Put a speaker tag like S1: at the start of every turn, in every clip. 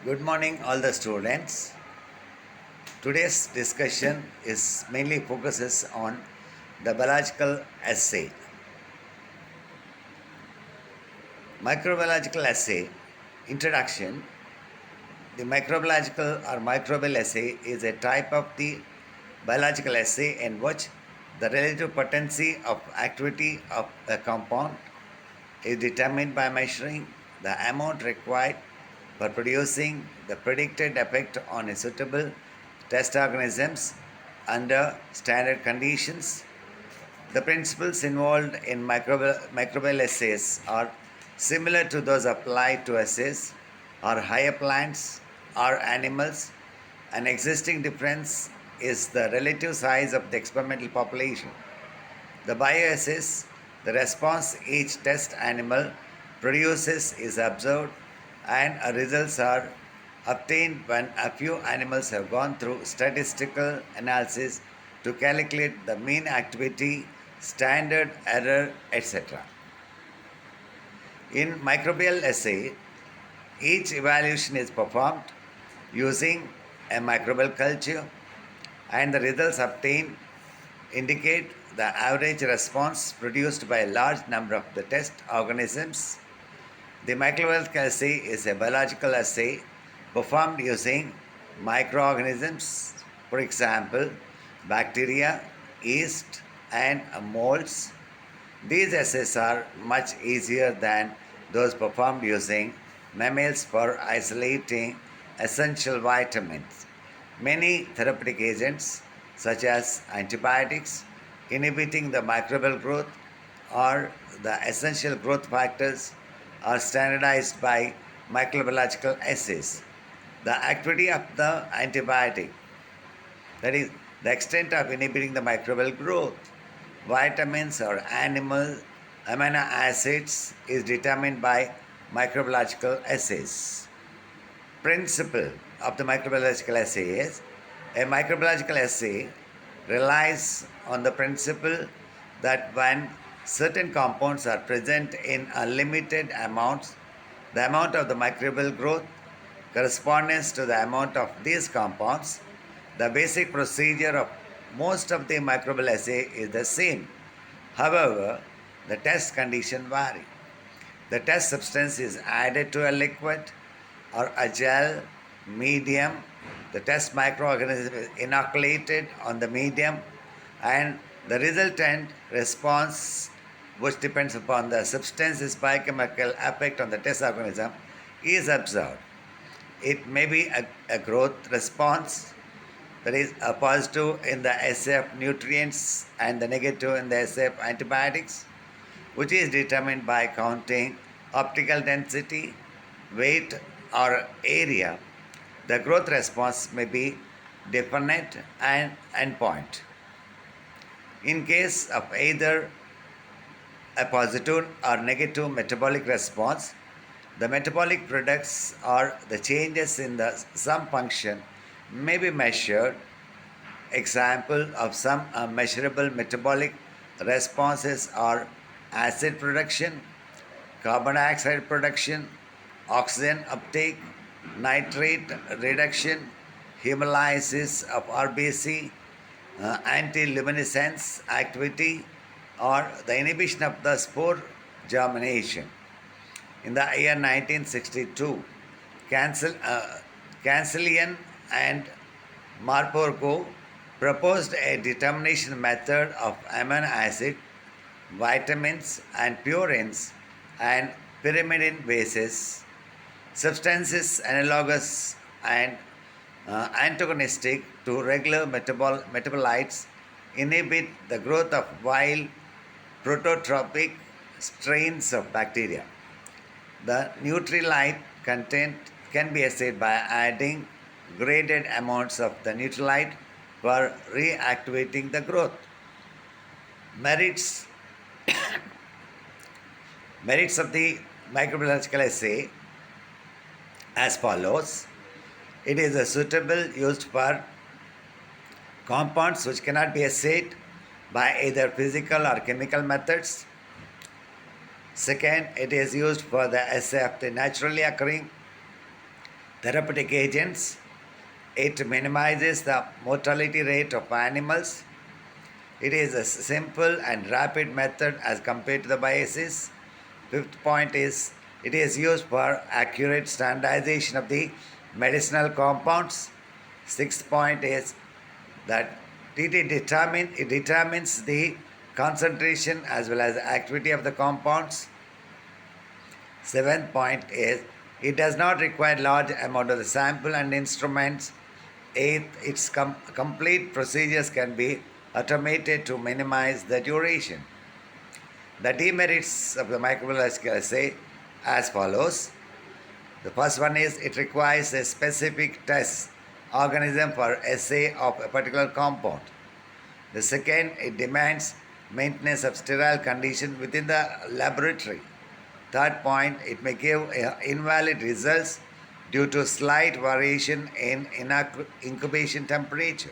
S1: Good morning, all the students. Today's discussion is mainly focuses on the biological assay. Microbiological assay introduction. The microbiological or microbial assay is a type of the biological assay in which the relative potency of activity of a compound is determined by measuring the amount required for producing the predicted effect on a suitable test organisms under standard conditions. The principles involved in microbial assays are similar to those applied to assays or higher plants or animals. An existing difference is the relative size of the experimental population. The bioassays, the response each test animal produces is observed and results are obtained when a few animals have gone through statistical analysis to calculate the mean activity, standard error, etc. In microbial assay, each evaluation is performed using a microbial culture and the results obtained indicate the average response produced by a large number of the test organisms. The microbial assay is a biological assay performed using microorganisms, for example, bacteria, yeast, and molds. These assays are much easier than those performed using mammals for isolating essential vitamins. Many therapeutic agents, such as antibiotics, inhibiting the microbial growth, or the essential growth factors, are standardized by microbiological assays. The activity of the antibiotic, that is, the extent of inhibiting the microbial growth, vitamins or animal amino acids, is determined by microbiological assays. Principle of the microbiological assay is a microbiological assay relies on the principle that when certain compounds are present in unlimited amounts, the amount of the microbial growth corresponds to the amount of these compounds. The basic procedure of most of the microbial assay is the same. However, the test conditions vary. The test substance is added to a liquid or a gel medium. The test microorganism is inoculated on the medium, and the resultant response, which depends upon the substance's biochemical effect on the test organism, is observed. It may be a growth response, that is a positive in the assay of nutrients and the negative in the assay of antibiotics, which is determined by counting optical density, weight, or area. The growth response may be definite and endpoint. In case of either a positive or negative metabolic response, the metabolic products or the changes in the some function may be measured. Example of some measurable metabolic responses are acid production, carbon dioxide production, oxygen uptake, nitrate reduction, hemolysis of RBC, anti-luminescence activity, or the inhibition of the spore germination. In the year 1962, Cancelian and Marporco proposed a determination method of amino acid, vitamins, and purines and pyrimidine bases, substances analogous and antagonistic to regular metabolites inhibit the growth of wild prototropic strains of bacteria. The Nutrilite content can be assayed by adding graded amounts of the Nutrilite for reactivating the growth. Merits Merits of the microbiological assay as follows. It is a suitable used for compounds which cannot be assayed by either physical or chemical methods. Second, it is used for the assay of the naturally occurring therapeutic agents. It minimizes the mortality rate of animals. It is a simple and rapid method as compared to the biases. Fifth point is it is used for accurate standardization of the medicinal compounds. Sixth point is that it determines the concentration as well as activity of the compounds. Seventh point is it does not require large amount of the sample and instruments. Eighth, its complete procedures can be automated to minimize the duration. The demerits of the microbiological assay as follows. The first one is it requires a specific test organism for assay of a particular compound. The second, it demands maintenance of sterile condition within the laboratory. Third point, it may give invalid results due to slight variation in incubation temperature.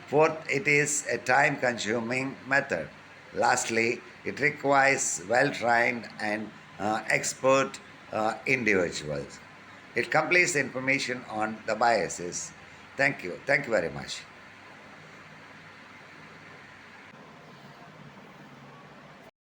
S1: Fourth, it is a time consuming method. Lastly, it requires well trained and expert individuals. It completes the information on the biases. Thank you. Thank you very much.